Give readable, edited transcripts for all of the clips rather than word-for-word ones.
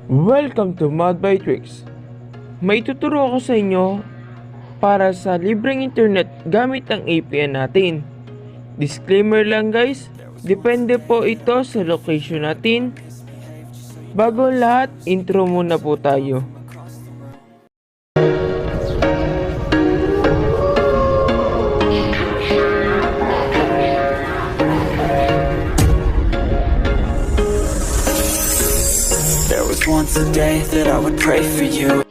Welcome to Mod by Tricks. May tuturo ako sa inyo para sa libreng internet gamit ang APN natin. Disclaimer lang guys, depende po ito sa location natin. Bago ang lahat, intro muna po tayo. Once a day that I would pray for you.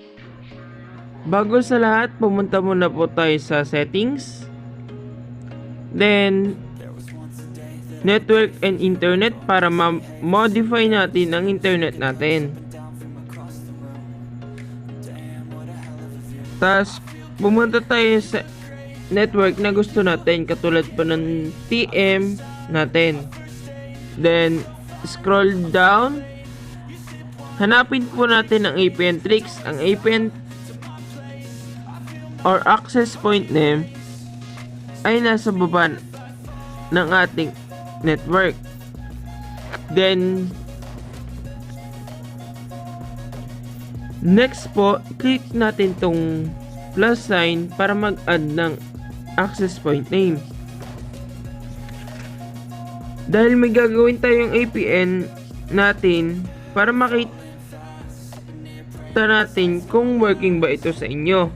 Bago sa lahat, pumunta muna po tayo sa settings. Then, network and internet para ma-modify natin ang internet natin. Tapos, pumunta tayo sa network na gusto natin, katulad po ng TM natin. Then, scroll down. Hanapin po natin ang APN tricks. Ang APN or access point name ay nasa baba ng ating network. Then, next po, click natin tong plus sign para mag-add ng access point name. Dahil may gagawin tayong APN natin para makita natin kung working ba ito sa inyo.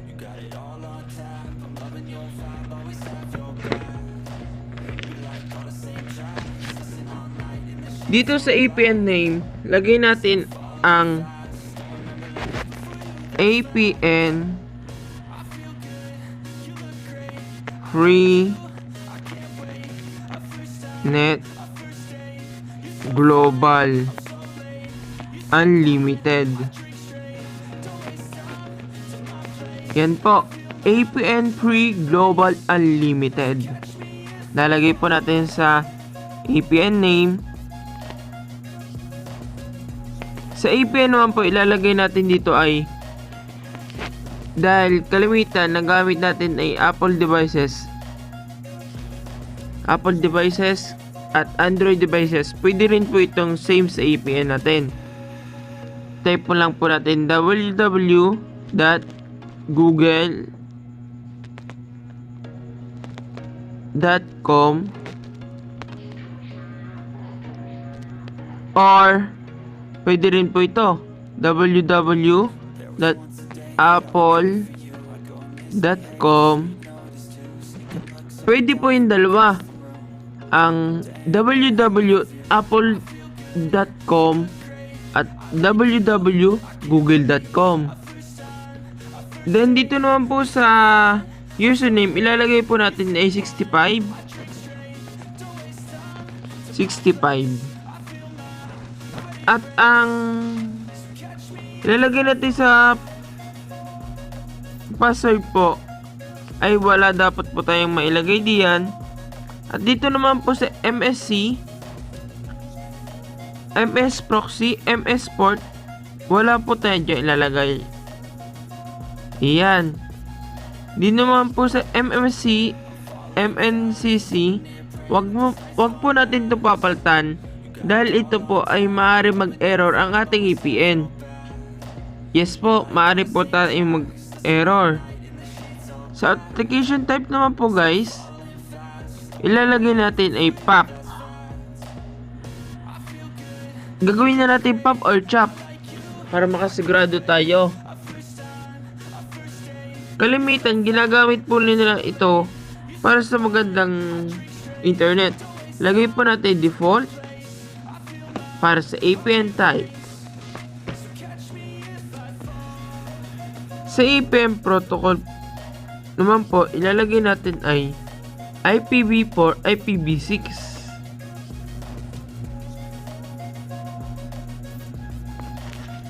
Dito sa APN name, lagay natin ang APN Free Net Global Unlimited. Yan po, APN Free Global Unlimited. Lalagay po natin sa APN name. Sa APN naman po, ilalagay natin dito ay, dahil kalimitan na gamit natin ay Apple devices at Android devices, pwede rin po itong same sa APN natin. Type po lang po natin www.google.com or pwede rin po ito www.apple.com. Pwede po yung dalawa, ang www.apple.com at www.google.com. Then dito naman po sa username, ilalagay po natin ay 65. At ang ilalagay natin sa password po ay wala dapat po tayong mailagay diyan. At dito naman po sa MSC, MS Proxy, MS Port, wala po tayo dyan ilalagay. Iyan. Di naman po sa MMC, MNCC, wag po natin ito papalitan dahil ito po ay maaari mag-error ang ating APN. Yes po, maaari po tayong mag-error. Sa application type naman po guys, ilalagay natin ay POP. Gagawin na natin POP or CHOP para makasigurado tayo. Kalimitan, ginagamit po nila ito para sa magandang internet. Lagay po natin default para sa APN type. Sa APN protocol naman po, ilalagay natin ay IPv4, IPv6.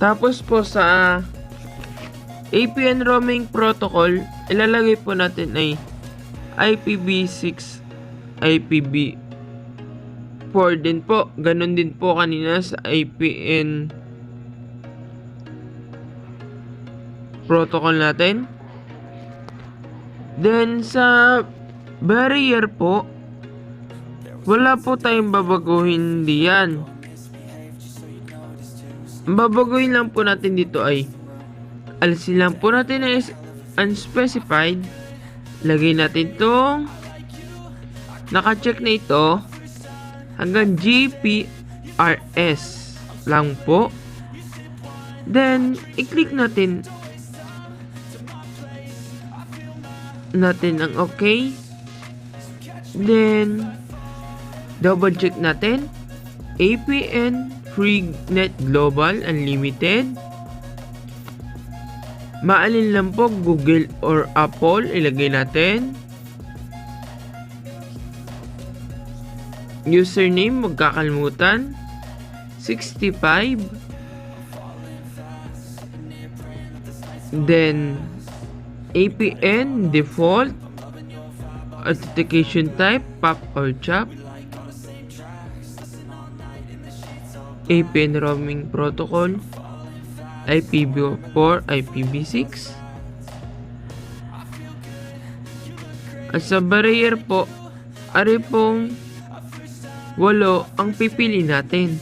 Tapos po sa APN roaming protocol, ilalagay po natin ay IPv6, IPv4 din po. Ganon din po kanina sa APN protocol natin. Then sa barrier po, wala po tayong babaguhin diyan. Ang babaguhin lang po natin dito ay alisin lang po natin ang unspecified. Lagay natin itong naka-check na ito hanggang GPRS lang po. Then, i-click natin ang okay. Then, double check natin APN FreeNet Global Unlimited. Maalin lang po, Google or Apple, ilagay natin. Username, huwag kakalimutan, 65. Then, APN default. Authentication type, POP or CHOP. APN roaming protocol, IPv4, IPv6. At sa barrier po, ari pong 8 ang pipili natin.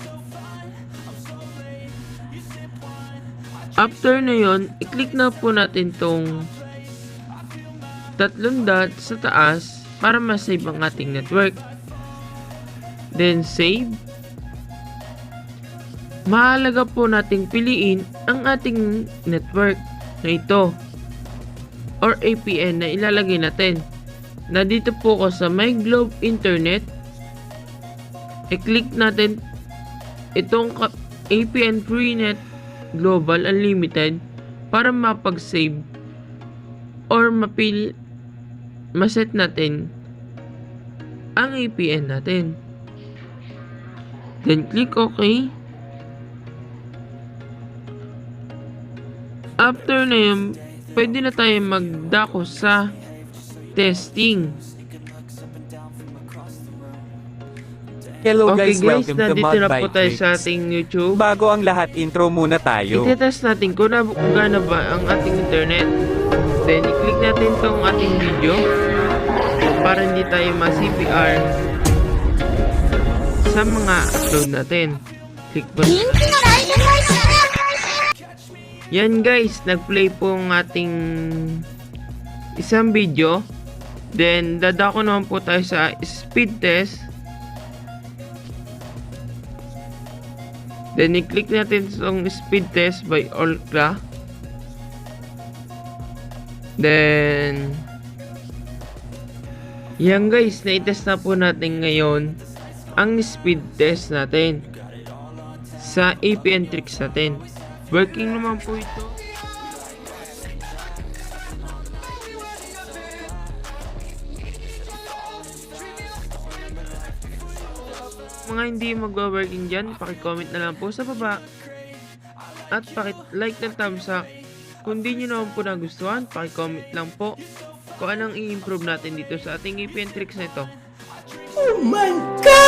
After na yon, i-click na po natin tong 3 dot sa taas para ma-save ang ating network. Then save. Mahalaga po nating piliin ang ating network na ito or APN na ilalagay natin. Na dito po ko sa My Globe Internet. I-click natin itong APN FreeNet Global Unlimited para mapag-save or maset natin ang APN natin. Then click OK. After na yun, pwede na tayo magdako sa testing. Hello Okay guys, guys, welcome to nandito na po tayo Modbike sa Tricks. ating YouTube. Bago ang lahat, intro muna tayo. Itetest natin kung gana ba ang ating internet. Then, i-click natin tong ating video para hindi tayo ma-CPR sa mga upload natin. Click po. Yan guys, nag-play po ang ating isang video. Then, dadako naman po tayo sa speed test. Then, i-click natin itong speed test by Orkla. Then, yan guys, na-test na po natin ngayon ang speed test natin sa APN Tricks natin. Working naman po ito. Mga hindi magwa-working dyan, paki-comment na lang po sa baba. At paki-like ng thumbs up. Kung di nyo naman po nagustuhan, paki-comment lang po kung anong i-improve natin dito sa ating APN Tricks na ito. Oh my God!